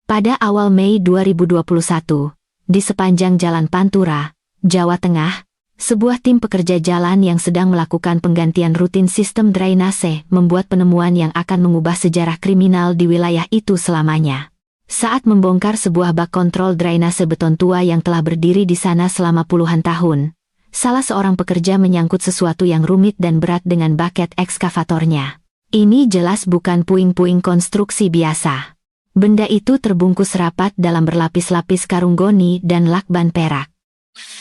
Pada awal Mei 2021, di sepanjang Jalan Pantura, Jawa Tengah, sebuah tim pekerja jalan yang sedang melakukan penggantian rutin sistem drainase membuat penemuan yang akan mengubah sejarah kriminal di wilayah itu selamanya. Saat membongkar sebuah bak kontrol drainase beton tua yang telah berdiri di sana selama puluhan tahun, salah seorang pekerja menyangkut sesuatu yang rumit dan berat dengan baket ekskavatornya. Ini jelas bukan puing-puing konstruksi biasa. Benda itu terbungkus rapat dalam berlapis-lapis karung goni dan lakban perak.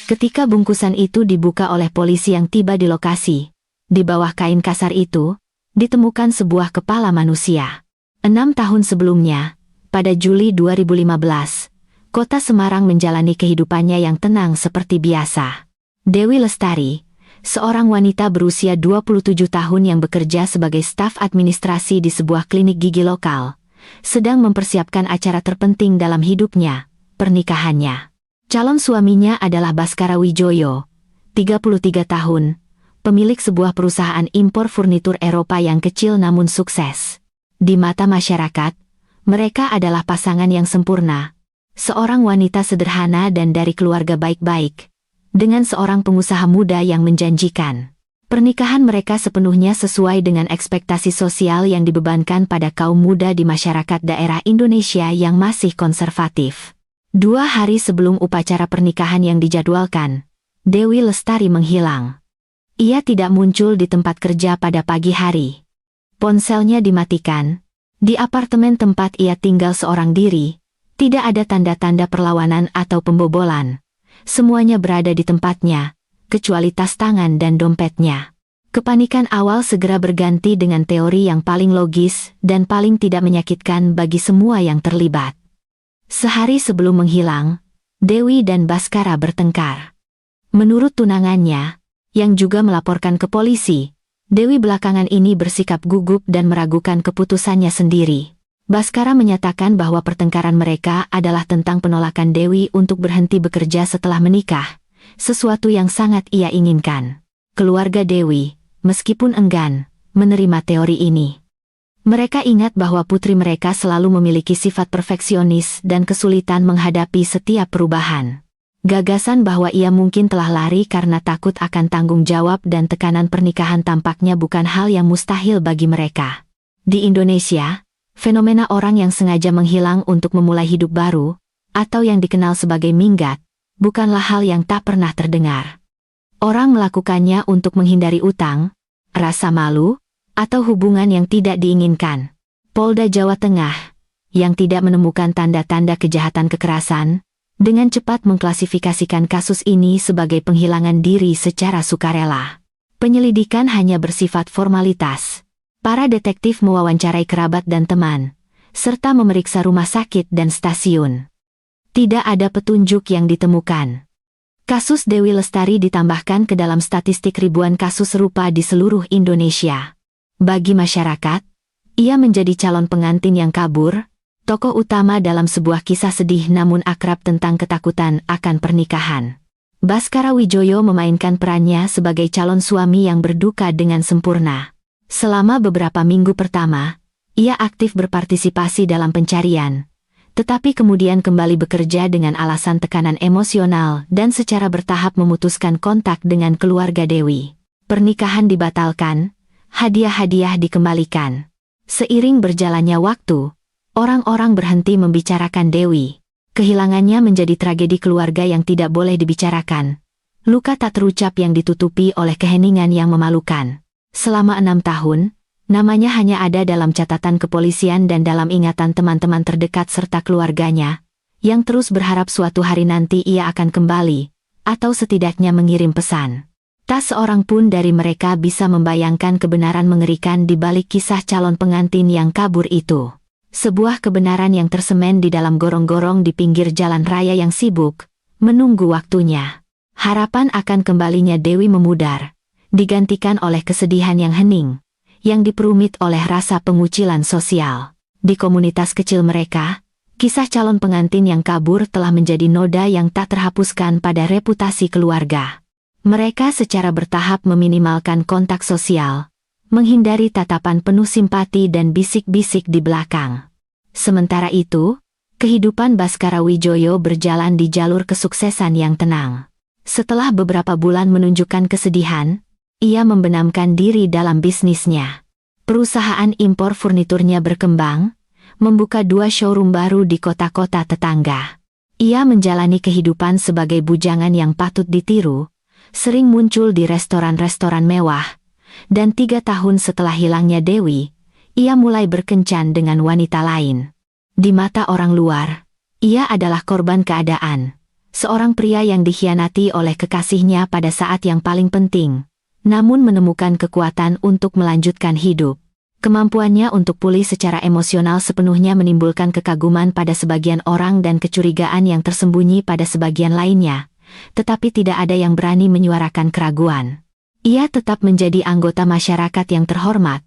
Ketika bungkusan itu dibuka oleh polisi yang tiba di lokasi, di bawah kain kasar itu, ditemukan sebuah kepala manusia. 6 tahun sebelumnya, pada Juli 2015, kota Semarang menjalani kehidupannya yang tenang seperti biasa. Dewi Lestari, seorang wanita berusia 27 tahun yang bekerja sebagai staf administrasi di sebuah klinik gigi lokal, sedang mempersiapkan acara terpenting dalam hidupnya, pernikahannya. Calon suaminya adalah Baskara Wijoyo, 33 tahun, pemilik sebuah perusahaan impor furnitur Eropa yang kecil namun sukses. Di mata masyarakat, mereka adalah pasangan yang sempurna. Seorang wanita sederhana dan dari keluarga baik-baik, dengan seorang pengusaha muda yang menjanjikan. Pernikahan mereka sepenuhnya sesuai dengan ekspektasi sosial yang dibebankan pada kaum muda di masyarakat daerah Indonesia yang masih konservatif. 2 hari sebelum upacara pernikahan yang dijadwalkan, Dewi Lestari menghilang. Ia tidak muncul di tempat kerja pada pagi hari. Ponselnya dimatikan. Di apartemen tempat ia tinggal seorang diri, tidak ada tanda-tanda perlawanan atau pembobolan. Semuanya berada di tempatnya, kecuali tas tangan dan dompetnya. Kepanikan awal segera berganti dengan teori yang paling logis dan paling tidak menyakitkan bagi semua yang terlibat. Sehari sebelum menghilang, Dewi dan Baskara bertengkar. Menurut tunangannya, yang juga melaporkan ke polisi, Dewi belakangan ini bersikap gugup dan meragukan keputusannya sendiri. Baskara menyatakan bahwa pertengkaran mereka adalah tentang penolakan Dewi untuk berhenti bekerja setelah menikah, sesuatu yang sangat ia inginkan. Keluarga Dewi, meskipun enggan, menerima teori ini. Mereka ingat bahwa putri mereka selalu memiliki sifat perfeksionis dan kesulitan menghadapi setiap perubahan. Gagasan bahwa ia mungkin telah lari karena takut akan tanggung jawab dan tekanan pernikahan tampaknya bukan hal yang mustahil bagi mereka. Di Indonesia, fenomena orang yang sengaja menghilang untuk memulai hidup baru, atau yang dikenal sebagai minggat, bukanlah hal yang tak pernah terdengar. Orang melakukannya untuk menghindari utang, rasa malu, atau hubungan yang tidak diinginkan. Polda Jawa Tengah, yang tidak menemukan tanda-tanda kejahatan kekerasan, dengan cepat mengklasifikasikan kasus ini sebagai penghilangan diri secara sukarela. Penyelidikan hanya bersifat formalitas. Para detektif mewawancarai kerabat dan teman, serta memeriksa rumah sakit dan stasiun. Tidak ada petunjuk yang ditemukan. Kasus Dewi Lestari ditambahkan ke dalam statistik ribuan kasus serupa di seluruh Indonesia. Bagi masyarakat, ia menjadi calon pengantin yang kabur, tokoh utama dalam sebuah kisah sedih namun akrab tentang ketakutan akan pernikahan. Baskara Wijoyo memainkan perannya sebagai calon suami yang berduka dengan sempurna. Selama beberapa minggu pertama, ia aktif berpartisipasi dalam pencarian, tetapi kemudian kembali bekerja dengan alasan tekanan emosional dan secara bertahap memutuskan kontak dengan keluarga Dewi. Pernikahan dibatalkan, hadiah-hadiah dikembalikan. Seiring berjalannya waktu, orang-orang berhenti membicarakan Dewi. Kehilangannya menjadi tragedi keluarga yang tidak boleh dibicarakan. Luka tak terucap yang ditutupi oleh keheningan yang memalukan. Selama 6 tahun, namanya hanya ada dalam catatan kepolisian dan dalam ingatan teman-teman terdekat serta keluarganya, yang terus berharap suatu hari nanti ia akan kembali, atau setidaknya mengirim pesan. Tak seorang pun dari mereka bisa membayangkan kebenaran mengerikan di balik kisah calon pengantin yang kabur itu. Sebuah kebenaran yang tersemen di dalam gorong-gorong di pinggir jalan raya yang sibuk, menunggu waktunya. Harapan akan kembalinya Dewi memudar, digantikan oleh kesedihan yang hening, yang diperumit oleh rasa pengucilan sosial. Di komunitas kecil mereka, kisah calon pengantin yang kabur telah menjadi noda yang tak terhapuskan pada reputasi keluarga. Mereka secara bertahap meminimalkan kontak sosial, menghindari tatapan penuh simpati dan bisik-bisik di belakang. Sementara itu, Kehidupan Baskara Wijoyo berjalan di jalur kesuksesan yang tenang. Setelah beberapa bulan menunjukkan kesedihan, ia membenamkan diri dalam bisnisnya. Perusahaan impor furniturnya berkembang, membuka 2 showroom baru di kota-kota tetangga. Ia menjalani kehidupan sebagai bujangan yang patut ditiru, sering muncul di restoran-restoran mewah, dan 3 tahun setelah hilangnya Dewi, ia mulai berkencan dengan wanita lain. Di mata orang luar, ia adalah korban keadaan, seorang pria yang dikhianati oleh kekasihnya pada saat yang paling penting, namun menemukan kekuatan untuk melanjutkan hidup. Kemampuannya untuk pulih secara emosional sepenuhnya menimbulkan kekaguman pada sebagian orang dan kecurigaan yang tersembunyi pada sebagian lainnya, tetapi tidak ada yang berani menyuarakan keraguan. Ia tetap menjadi anggota masyarakat yang terhormat,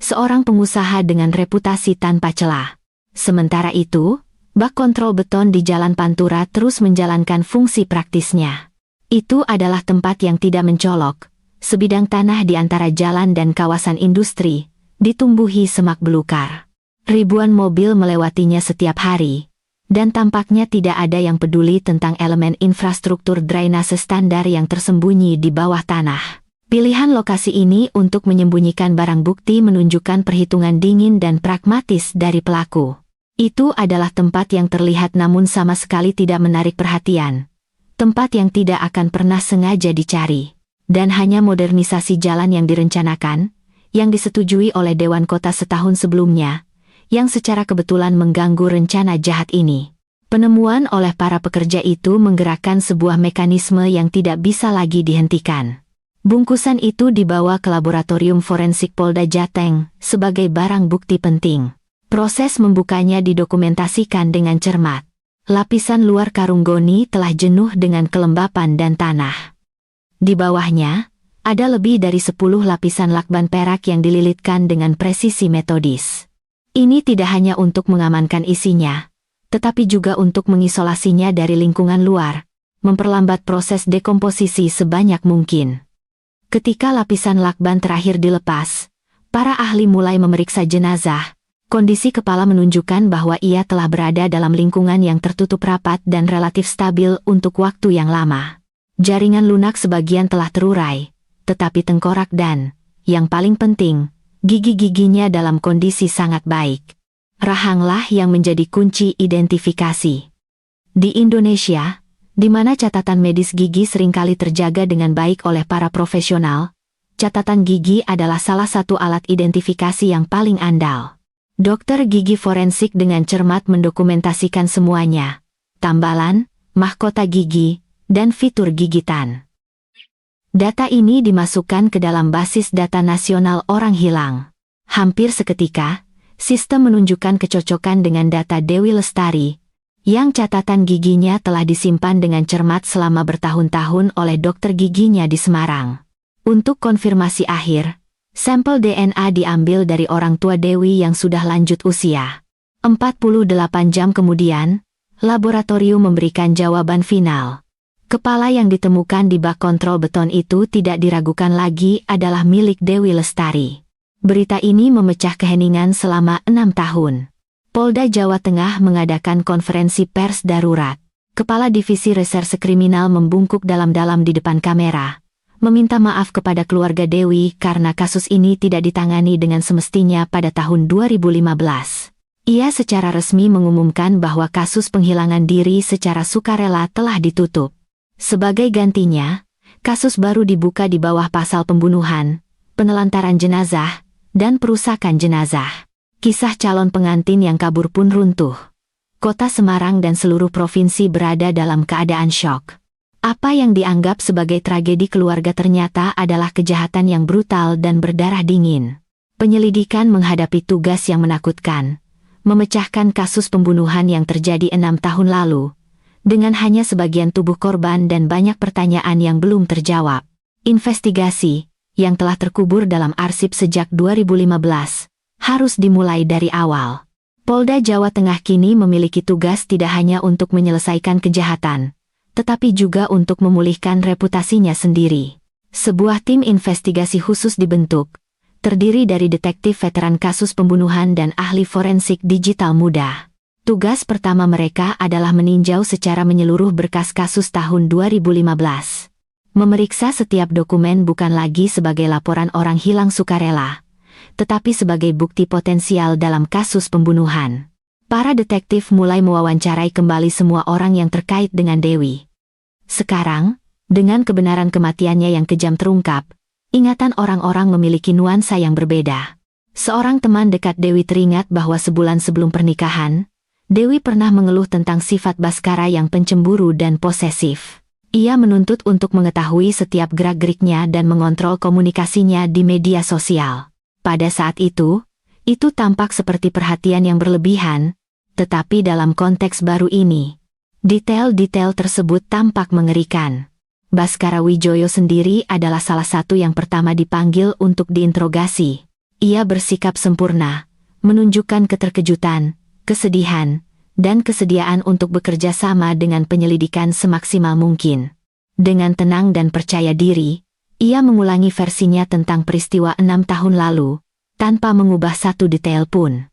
seorang pengusaha dengan reputasi tanpa celah. Sementara itu, bak kontrol beton di Jalan Pantura terus menjalankan fungsi praktisnya. Itu adalah tempat yang tidak mencolok, sebidang tanah di antara jalan dan kawasan industri, ditumbuhi semak belukar. Ribuan mobil melewatinya setiap hari, dan tampaknya tidak ada yang peduli tentang elemen infrastruktur drainase standar yang tersembunyi di bawah tanah. Pilihan lokasi ini untuk menyembunyikan barang bukti menunjukkan perhitungan dingin dan pragmatis dari pelaku. Itu adalah tempat yang terlihat namun sama sekali tidak menarik perhatian. Tempat yang tidak akan pernah sengaja dicari. Dan hanya modernisasi jalan yang direncanakan, yang disetujui oleh Dewan Kota setahun sebelumnya, yang secara kebetulan mengganggu rencana jahat ini. Penemuan oleh para pekerja itu menggerakkan sebuah mekanisme yang tidak bisa lagi dihentikan. Bungkusan itu dibawa ke laboratorium forensik Polda Jateng sebagai barang bukti penting. Proses membukanya didokumentasikan dengan cermat. Lapisan luar karung goni telah jenuh dengan kelembapan dan tanah. Di bawahnya, ada lebih dari 10 lapisan lakban perak yang dililitkan dengan presisi metodis. Ini tidak hanya untuk mengamankan isinya, tetapi juga untuk mengisolasinya dari lingkungan luar, memperlambat proses dekomposisi sebanyak mungkin. Ketika lapisan lakban terakhir dilepas, para ahli mulai memeriksa jenazah. Kondisi kepala menunjukkan bahwa ia telah berada dalam lingkungan yang tertutup rapat dan relatif stabil untuk waktu yang lama. Jaringan lunak sebagian telah terurai, tetapi tengkorak dan, yang paling penting, gigi-giginya dalam kondisi sangat baik. Rahanglah yang menjadi kunci identifikasi. Di Indonesia, di mana catatan medis gigi seringkali terjaga dengan baik oleh para profesional, catatan gigi adalah salah satu alat identifikasi yang paling andal. Dokter gigi forensik dengan cermat mendokumentasikan semuanya, tambalan, mahkota gigi, dan fitur gigitan. Data ini dimasukkan ke dalam basis data nasional orang hilang. Hampir seketika, sistem menunjukkan kecocokan dengan data Dewi Lestari, yang catatan giginya telah disimpan dengan cermat selama bertahun-tahun oleh dokter giginya di Semarang. Untuk konfirmasi akhir, sampel DNA diambil dari orang tua Dewi yang sudah lanjut usia. 48 jam kemudian, laboratorium memberikan jawaban final. Kepala yang ditemukan di bak kontrol beton itu tidak diragukan lagi adalah milik Dewi Lestari. Berita ini memecah keheningan selama 6 tahun. Polda Jawa Tengah mengadakan konferensi pers darurat. Kepala Divisi Reserse Kriminal membungkuk dalam-dalam di depan kamera, meminta maaf kepada keluarga Dewi karena kasus ini tidak ditangani dengan semestinya pada tahun 2015. Ia secara resmi mengumumkan bahwa kasus penghilangan diri secara sukarela telah ditutup. Sebagai gantinya, kasus baru dibuka di bawah pasal pembunuhan, penelantaran jenazah, dan perusakan jenazah. Kisah calon pengantin yang kabur pun runtuh. Kota Semarang dan seluruh provinsi berada dalam keadaan syok. Apa yang dianggap sebagai tragedi keluarga ternyata adalah kejahatan yang brutal dan berdarah dingin. Penyelidikan menghadapi tugas yang menakutkan, memecahkan kasus pembunuhan yang terjadi 6 tahun lalu, dengan hanya sebagian tubuh korban dan banyak pertanyaan yang belum terjawab. Investigasi, yang telah terkubur dalam arsip sejak 2015, harus dimulai dari awal. Polda Jawa Tengah kini memiliki tugas tidak hanya untuk menyelesaikan kejahatan, tetapi juga untuk memulihkan reputasinya sendiri. Sebuah tim investigasi khusus dibentuk, terdiri dari detektif veteran kasus pembunuhan dan ahli forensik digital muda. Tugas pertama mereka adalah meninjau secara menyeluruh berkas kasus tahun 2015. Memeriksa setiap dokumen bukan lagi sebagai laporan orang hilang sukarela, tetapi sebagai bukti potensial dalam kasus pembunuhan. Para detektif mulai mewawancarai kembali semua orang yang terkait dengan Dewi. Sekarang, dengan kebenaran kematiannya yang kejam terungkap, ingatan orang-orang memiliki nuansa yang berbeda. Seorang teman dekat Dewi teringat bahwa sebulan sebelum pernikahan, Dewi pernah mengeluh tentang sifat Bhaskara yang pencemburu dan posesif. Ia menuntut untuk mengetahui setiap gerak-geriknya dan mengontrol komunikasinya di media sosial. Pada saat itu tampak seperti perhatian yang berlebihan, tetapi dalam konteks baru ini, detail-detail tersebut tampak mengerikan. Bhaskara Wijoyo sendiri adalah salah satu yang pertama dipanggil untuk diinterogasi. Ia bersikap sempurna, menunjukkan keterkejutan, kesedihan, dan kesediaan untuk bekerja sama dengan penyelidikan semaksimal mungkin. Dengan tenang dan percaya diri, ia mengulangi versinya tentang peristiwa 6 tahun lalu, tanpa mengubah satu detail pun.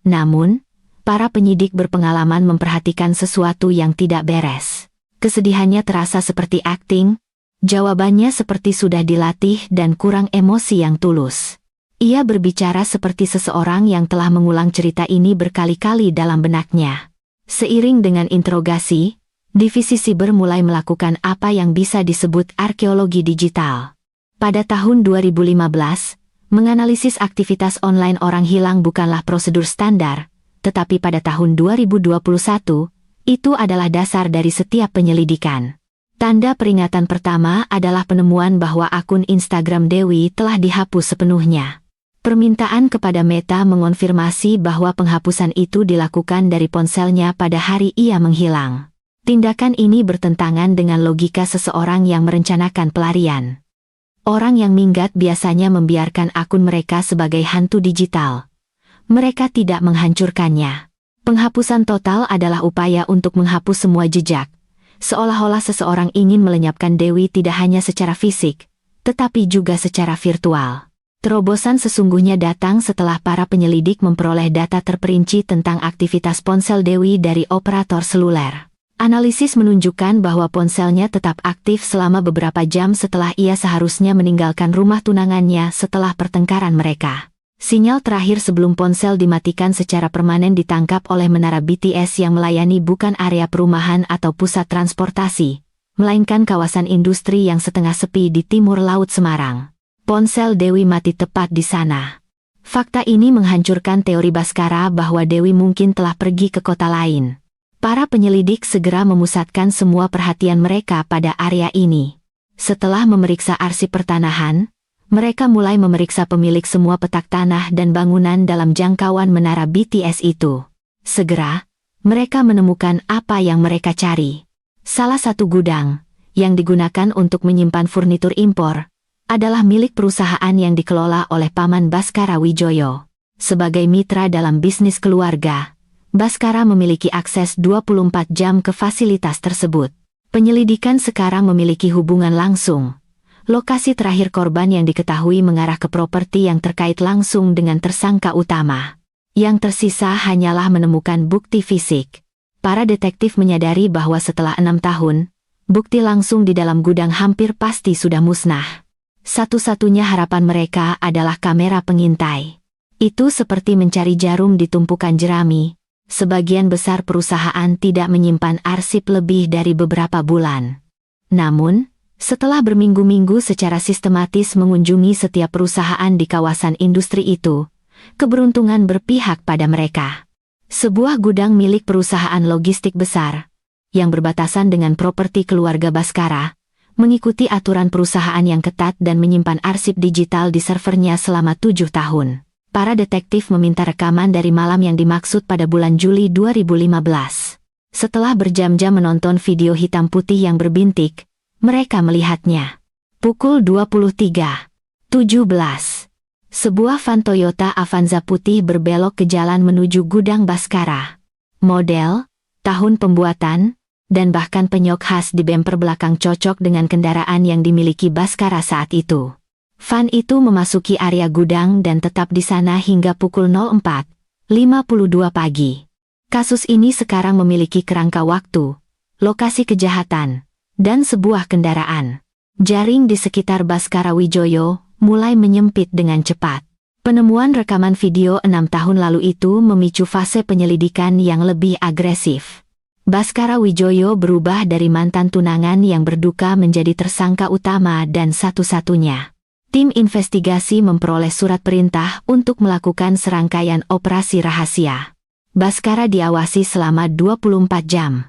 Namun, para penyidik berpengalaman memperhatikan sesuatu yang tidak beres. Kesedihannya terasa seperti akting, jawabannya seperti sudah dilatih dan kurang emosi yang tulus. Ia berbicara seperti seseorang yang telah mengulang cerita ini berkali-kali dalam benaknya. Seiring dengan interogasi, divisi siber mulai melakukan apa yang bisa disebut arkeologi digital. Pada tahun 2015, menganalisis aktivitas online orang hilang bukanlah prosedur standar, tetapi pada tahun 2021, itu adalah dasar dari setiap penyelidikan. Tanda peringatan pertama adalah penemuan bahwa akun Instagram Dewi telah dihapus sepenuhnya. Permintaan kepada Meta mengonfirmasi bahwa penghapusan itu dilakukan dari ponselnya pada hari ia menghilang. Tindakan ini bertentangan dengan logika seseorang yang merencanakan pelarian. Orang yang minggat biasanya membiarkan akun mereka sebagai hantu digital. Mereka tidak menghancurkannya. Penghapusan total adalah upaya untuk menghapus semua jejak, seolah-olah seseorang ingin melenyapkan Dewi tidak hanya secara fisik, tetapi juga secara virtual. Terobosan sesungguhnya datang setelah para penyelidik memperoleh data terperinci tentang aktivitas ponsel Dewi dari operator seluler. Analisis menunjukkan bahwa ponselnya tetap aktif selama beberapa jam setelah ia seharusnya meninggalkan rumah tunangannya setelah pertengkaran mereka. Sinyal terakhir sebelum ponsel dimatikan secara permanen ditangkap oleh menara BTS yang melayani bukan area perumahan atau pusat transportasi, melainkan kawasan industri yang setengah sepi di timur Laut Semarang. Ponsel Dewi mati tepat di sana. Fakta ini menghancurkan teori Bhaskara bahwa Dewi mungkin telah pergi ke kota lain. Para penyelidik segera memusatkan semua perhatian mereka pada area ini. Setelah memeriksa arsip pertanahan, mereka mulai memeriksa pemilik semua petak tanah dan bangunan dalam jangkauan menara BTS itu. Segera, mereka menemukan apa yang mereka cari. Salah satu gudang, yang digunakan untuk menyimpan furnitur impor, adalah milik perusahaan yang dikelola oleh paman Bhaskara Wijoyo. Sebagai mitra dalam bisnis keluarga, Bhaskara memiliki akses 24 jam ke fasilitas tersebut. Penyelidikan sekarang memiliki hubungan langsung. Lokasi terakhir korban yang diketahui mengarah ke properti yang terkait langsung dengan tersangka utama. Yang tersisa hanyalah menemukan bukti fisik. Para detektif menyadari bahwa setelah 6 tahun, bukti langsung di dalam gudang hampir pasti sudah musnah. Satu-satunya harapan mereka adalah kamera pengintai. Itu seperti mencari jarum di tumpukan jerami. Sebagian besar perusahaan tidak menyimpan arsip lebih dari beberapa bulan. Namun, setelah berminggu-minggu secara sistematis mengunjungi setiap perusahaan di kawasan industri itu, keberuntungan berpihak pada mereka. Sebuah gudang milik perusahaan logistik besar, yang berbatasan dengan properti keluarga Bhaskara, mengikuti aturan perusahaan yang ketat dan menyimpan arsip digital di servernya selama 7 tahun. Para detektif meminta rekaman dari malam yang dimaksud pada bulan Juli 2015. Setelah berjam-jam menonton video hitam putih yang berbintik, mereka melihatnya. Pukul 23.17. Sebuah van Toyota Avanza putih berbelok ke jalan menuju gudang Bhaskara. Model, tahun pembuatan, dan bahkan penyok khas di bemper belakang cocok dengan kendaraan yang dimiliki Bhaskara saat itu. Van itu memasuki area gudang dan tetap di sana hingga pukul 04.52 pagi. Kasus ini sekarang memiliki kerangka waktu, lokasi kejahatan, dan sebuah kendaraan. Jaring di sekitar Baskara Wijoyo mulai menyempit dengan cepat. Penemuan rekaman video 6 tahun lalu itu memicu fase penyelidikan yang lebih agresif. Baskara Wijoyo berubah dari mantan tunangan yang berduka menjadi tersangka utama dan satu-satunya. Tim investigasi memperoleh surat perintah untuk melakukan serangkaian operasi rahasia. Baskara diawasi selama 24 jam.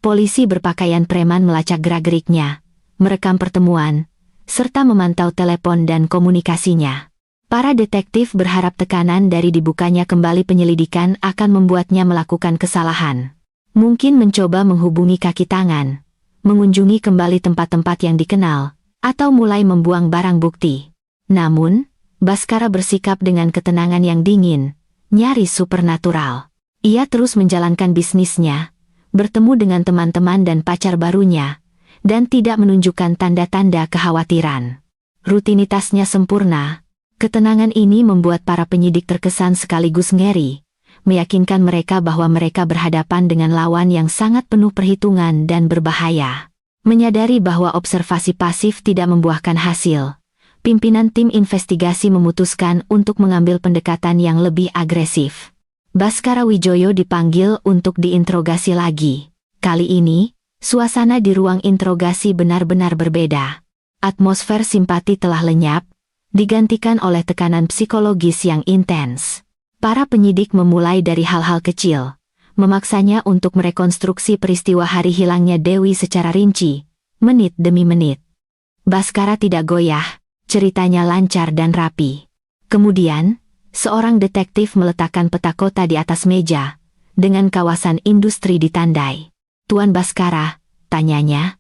Polisi berpakaian preman melacak gerak-geriknya, merekam pertemuan, serta memantau telepon dan komunikasinya. Para detektif berharap tekanan dari dibukanya kembali penyelidikan akan membuatnya melakukan kesalahan. Mungkin mencoba menghubungi kaki tangan, mengunjungi kembali tempat-tempat yang dikenal, atau mulai membuang barang bukti. Namun, Baskara bersikap dengan ketenangan yang dingin, nyaris supernatural. Ia terus menjalankan bisnisnya, bertemu dengan teman-teman dan pacar barunya, dan tidak menunjukkan tanda-tanda kekhawatiran. Rutinitasnya sempurna. Ketenangan ini membuat para penyidik terkesan sekaligus ngeri, meyakinkan mereka bahwa mereka berhadapan dengan lawan yang sangat penuh perhitungan dan berbahaya. Menyadari bahwa observasi pasif tidak membuahkan hasil, pimpinan tim investigasi memutuskan untuk mengambil pendekatan yang lebih agresif. Baskara Wijoyo dipanggil untuk diinterogasi lagi. Kali ini, suasana di ruang interogasi benar-benar berbeda. Atmosfer simpati telah lenyap, digantikan oleh tekanan psikologis yang intens. Para penyidik memulai dari hal-hal kecil, memaksanya untuk merekonstruksi peristiwa hari hilangnya Dewi secara rinci, menit demi menit. Baskara tidak goyah, ceritanya lancar dan rapi. Kemudian, seorang detektif meletakkan peta kota di atas meja, dengan kawasan industri ditandai. "Tuan Baskara," tanyanya,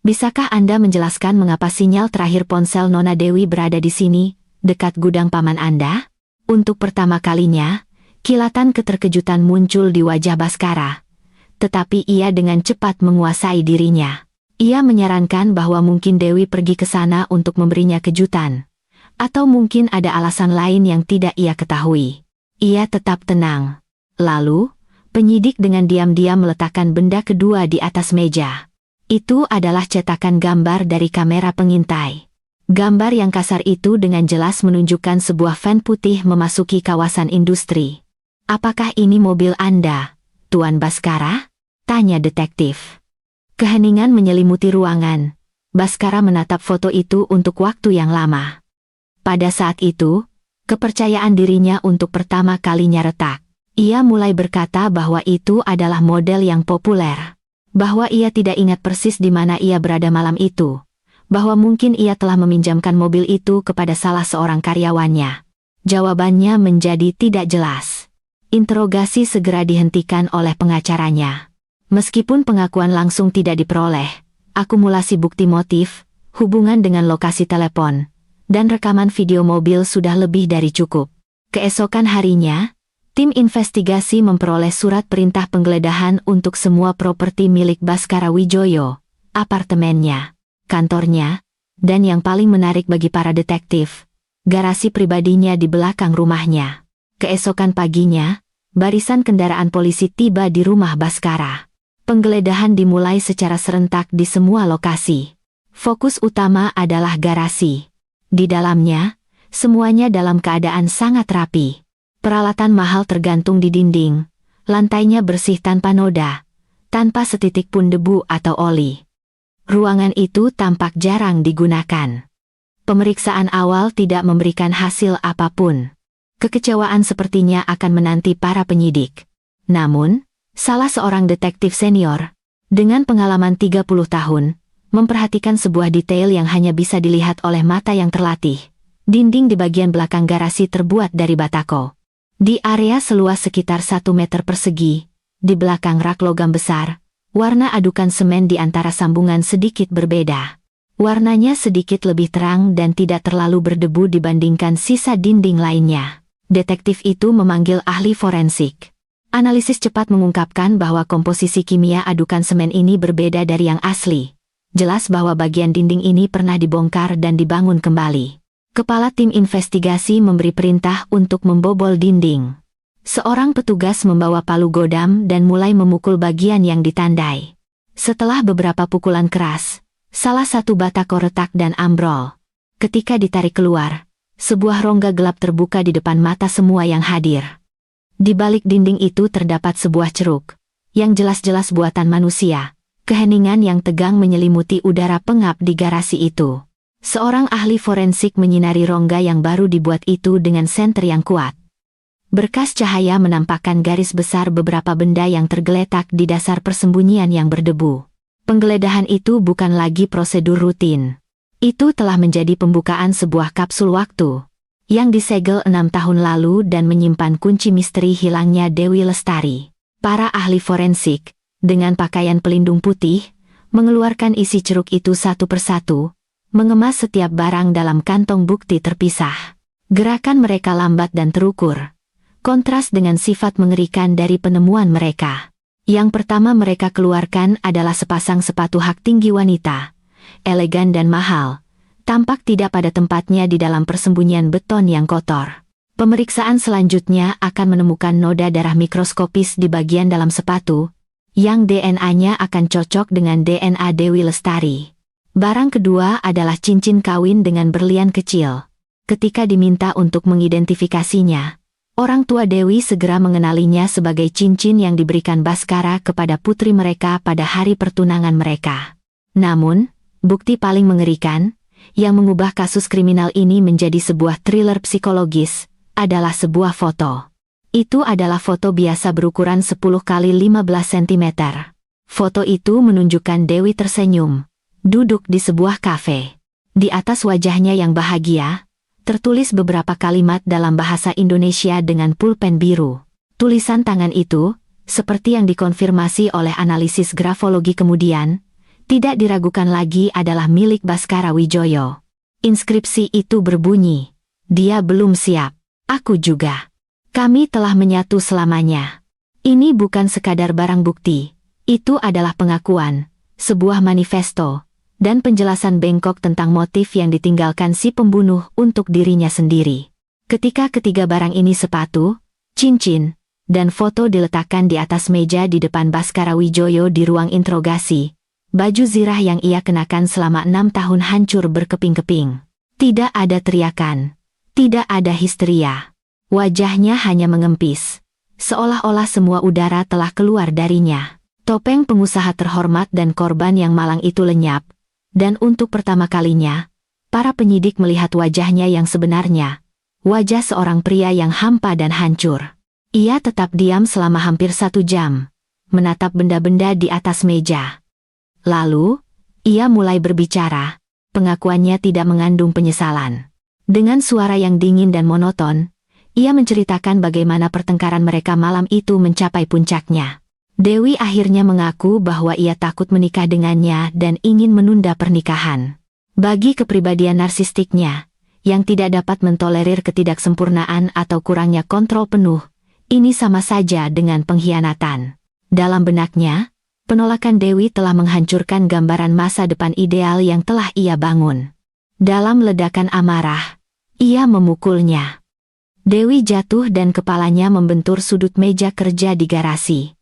"bisakah Anda menjelaskan mengapa sinyal terakhir ponsel Nona Dewi berada di sini, dekat gudang paman Anda?" Untuk pertama kalinya, kilatan keterkejutan muncul di wajah Baskara. Tetapi ia dengan cepat menguasai dirinya. Ia menyarankan bahwa mungkin Dewi pergi ke sana untuk memberinya kejutan. Atau mungkin ada alasan lain yang tidak ia ketahui. Ia tetap tenang. Lalu, penyidik dengan diam-diam meletakkan benda kedua di atas meja. Itu adalah cetakan gambar dari kamera pengintai. Gambar yang kasar itu dengan jelas menunjukkan sebuah van putih memasuki kawasan industri. "Apakah ini mobil Anda, Tuan Baskara?" tanya detektif. Keheningan menyelimuti ruangan. Baskara menatap foto itu untuk waktu yang lama. Pada saat itu, kepercayaan dirinya untuk pertama kalinya retak. Ia mulai berkata bahwa itu adalah model yang populer. Bahwa ia tidak ingat persis di mana ia berada malam itu. Bahwa mungkin ia telah meminjamkan mobil itu kepada salah seorang karyawannya. Jawabannya menjadi tidak jelas. Interogasi segera dihentikan oleh pengacaranya. Meskipun pengakuan langsung tidak diperoleh, akumulasi bukti motif, hubungan dengan lokasi telepon, dan rekaman video mobil sudah lebih dari cukup. Keesokan harinya, tim investigasi memperoleh surat perintah penggeledahan untuk semua properti milik Baskara Wijoyo, apartemennya, kantornya, dan yang paling menarik bagi para detektif, garasi pribadinya di belakang rumahnya. Keesokan paginya, barisan kendaraan polisi tiba di rumah Baskara. Penggeledahan dimulai secara serentak di semua lokasi. Fokus utama adalah garasi. Di dalamnya, semuanya dalam keadaan sangat rapi. Peralatan mahal tergantung di dinding, lantainya bersih tanpa noda, tanpa setitik pun debu atau oli. Ruangan itu tampak jarang digunakan. Pemeriksaan awal tidak memberikan hasil apapun. Kekecewaan sepertinya akan menanti para penyidik. Namun, salah seorang detektif senior, dengan pengalaman 30 tahun, memperhatikan sebuah detail yang hanya bisa dilihat oleh mata yang terlatih. Dinding di bagian belakang garasi terbuat dari batako. Di area seluas sekitar 1 meter persegi, di belakang rak logam besar, warna adukan semen di antara sambungan sedikit berbeda. Warnanya sedikit lebih terang dan tidak terlalu berdebu dibandingkan sisa dinding lainnya. Detektif itu memanggil ahli forensik. Analisis cepat mengungkapkan bahwa komposisi kimia adukan semen ini berbeda dari yang asli. Jelas bahwa bagian dinding ini pernah dibongkar dan dibangun kembali. Kepala tim investigasi memberi perintah untuk membobol dinding. Seorang petugas membawa palu godam dan mulai memukul bagian yang ditandai. Setelah beberapa pukulan keras, salah satu batako retak dan ambrol. Ketika ditarik keluar, sebuah rongga gelap terbuka di depan mata semua yang hadir. Di balik dinding itu terdapat sebuah ceruk, yang jelas-jelas buatan manusia. Keheningan yang tegang menyelimuti udara pengap di garasi itu. Seorang ahli forensik menyinari rongga yang baru dibuat itu dengan senter yang kuat. Berkas cahaya menampakkan garis besar beberapa benda yang tergeletak di dasar persembunyian yang berdebu. Penggeledahan itu bukan lagi prosedur rutin. Itu telah menjadi pembukaan sebuah kapsul waktu, yang disegel 6 tahun lalu dan menyimpan kunci misteri hilangnya Dewi Lestari. Para ahli forensik, dengan pakaian pelindung putih, mengeluarkan isi ceruk itu satu persatu, mengemas setiap barang dalam kantong bukti terpisah. Gerakan mereka lambat dan terukur, kontras dengan sifat mengerikan dari penemuan mereka. Yang pertama mereka keluarkan adalah sepasang sepatu hak tinggi wanita, elegan dan mahal, tampak tidak pada tempatnya di dalam persembunyian beton yang kotor. Pemeriksaan selanjutnya akan menemukan noda darah mikroskopis di bagian dalam sepatu, yang DNA-nya akan cocok dengan DNA Dewi Lestari. Barang kedua adalah cincin kawin dengan berlian kecil. Ketika diminta untuk mengidentifikasinya, orang tua Dewi segera mengenalinya sebagai cincin yang diberikan Baskara kepada putri mereka pada hari pertunangan mereka. Namun, bukti paling mengerikan, yang mengubah kasus kriminal ini menjadi sebuah thriller psikologis, adalah sebuah foto. Itu adalah foto biasa berukuran 10 kali 15 cm. Foto itu menunjukkan Dewi tersenyum, duduk di sebuah kafe. Di atas wajahnya yang bahagia, tertulis beberapa kalimat dalam bahasa Indonesia dengan pulpen biru. Tulisan tangan itu, seperti yang dikonfirmasi oleh analisis grafologi kemudian, tidak diragukan lagi adalah milik Baskara Wijoyo. Inskripsi itu berbunyi, "Dia belum siap, aku juga. Kami telah menyatu selamanya." Ini bukan sekadar barang bukti, itu adalah pengakuan, sebuah manifesto, dan penjelasan bengkok tentang motif yang ditinggalkan si pembunuh untuk dirinya sendiri. Ketika ketiga barang ini sepatu, cincin, dan foto diletakkan di atas meja di depan Baskara Wijoyo di ruang interogasi, baju zirah yang ia kenakan selama 6 tahun hancur berkeping-keping. Tidak ada teriakan, tidak ada histeria. Wajahnya hanya mengempis, seolah-olah semua udara telah keluar darinya. Topeng pengusaha terhormat dan korban yang malang itu lenyap, dan untuk pertama kalinya, para penyidik melihat wajahnya yang sebenarnya, wajah seorang pria yang hampa dan hancur. Ia tetap diam selama hampir 1 jam, menatap benda-benda di atas meja. Lalu, ia mulai berbicara, pengakuannya tidak mengandung penyesalan. Dengan suara yang dingin dan monoton, ia menceritakan bagaimana pertengkaran mereka malam itu mencapai puncaknya. Dewi akhirnya mengaku bahwa ia takut menikah dengannya dan ingin menunda pernikahan. Bagi kepribadian narsistiknya, yang tidak dapat mentolerir ketidaksempurnaan atau kurangnya kontrol penuh, ini sama saja dengan pengkhianatan. Dalam benaknya, penolakan Dewi telah menghancurkan gambaran masa depan ideal yang telah ia bangun. Dalam ledakan amarah, ia memukulnya. Dewi jatuh dan kepalanya membentur sudut meja kerja di garasi.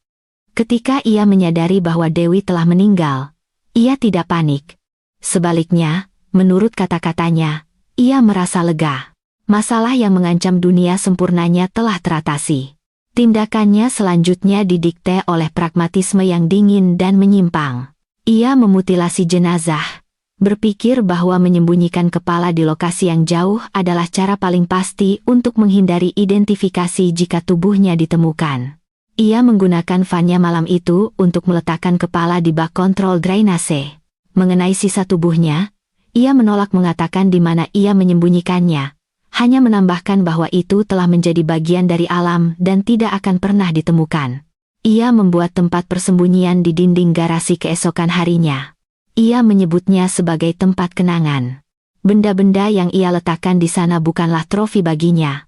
Ketika ia menyadari bahwa Dewi telah meninggal, ia tidak panik. Sebaliknya, menurut kata-katanya, ia merasa lega. Masalah yang mengancam dunia sempurnanya telah teratasi. Tindakannya selanjutnya didikte oleh pragmatisme yang dingin dan menyimpang. Ia memutilasi jenazah, berpikir bahwa menyembunyikan kepala di lokasi yang jauh adalah cara paling pasti untuk menghindari identifikasi jika tubuhnya ditemukan. Ia menggunakan vannya malam itu untuk meletakkan kepala di bak kontrol drainase. Mengenai sisa tubuhnya, ia menolak mengatakan di mana ia menyembunyikannya, hanya menambahkan bahwa itu telah menjadi bagian dari alam dan tidak akan pernah ditemukan. Ia membuat tempat persembunyian di dinding garasi keesokan harinya. Ia menyebutnya sebagai tempat kenangan. Benda-benda yang ia letakkan di sana bukanlah trofi baginya,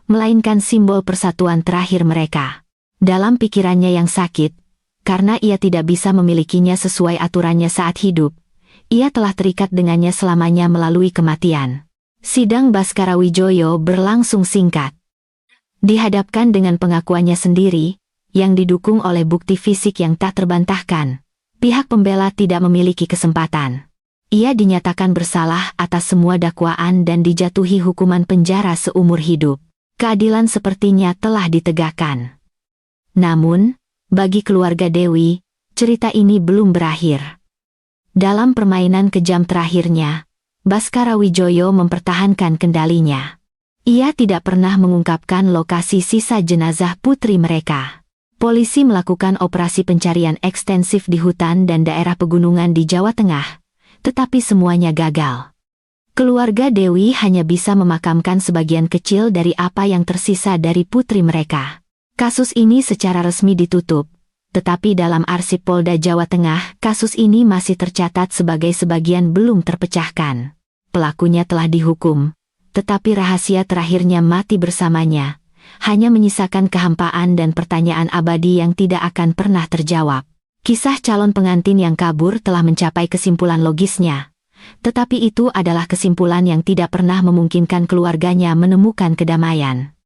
melainkan simbol persatuan terakhir mereka. Dalam pikirannya yang sakit, karena ia tidak bisa memilikinya sesuai aturannya saat hidup, ia telah terikat dengannya selamanya melalui kematian. Sidang Baskara Wijoyo berlangsung singkat. Dihadapkan dengan pengakuannya sendiri, yang didukung oleh bukti fisik yang tak terbantahkan, pihak pembela tidak memiliki kesempatan. Ia dinyatakan bersalah atas semua dakwaan dan dijatuhi hukuman penjara seumur hidup. Keadilan sepertinya telah ditegakkan. Namun, bagi keluarga Dewi, cerita ini belum berakhir. Dalam permainan kejam terakhirnya, Baskara Wijoyo mempertahankan kendalinya. Ia tidak pernah mengungkapkan lokasi sisa jenazah putri mereka. Polisi melakukan operasi pencarian ekstensif di hutan dan daerah pegunungan di Jawa Tengah, tetapi semuanya gagal. Keluarga Dewi hanya bisa memakamkan sebagian kecil dari apa yang tersisa dari putri mereka. Kasus ini secara resmi ditutup, tetapi dalam arsip Polda Jawa Tengah, kasus ini masih tercatat sebagai sebagian belum terpecahkan. Pelakunya telah dihukum, tetapi rahasia terakhirnya mati bersamanya, hanya menyisakan kehampaan dan pertanyaan abadi yang tidak akan pernah terjawab. Kisah calon pengantin yang kabur telah mencapai kesimpulan logisnya, tetapi itu adalah kesimpulan yang tidak pernah memungkinkan keluarganya menemukan kedamaian.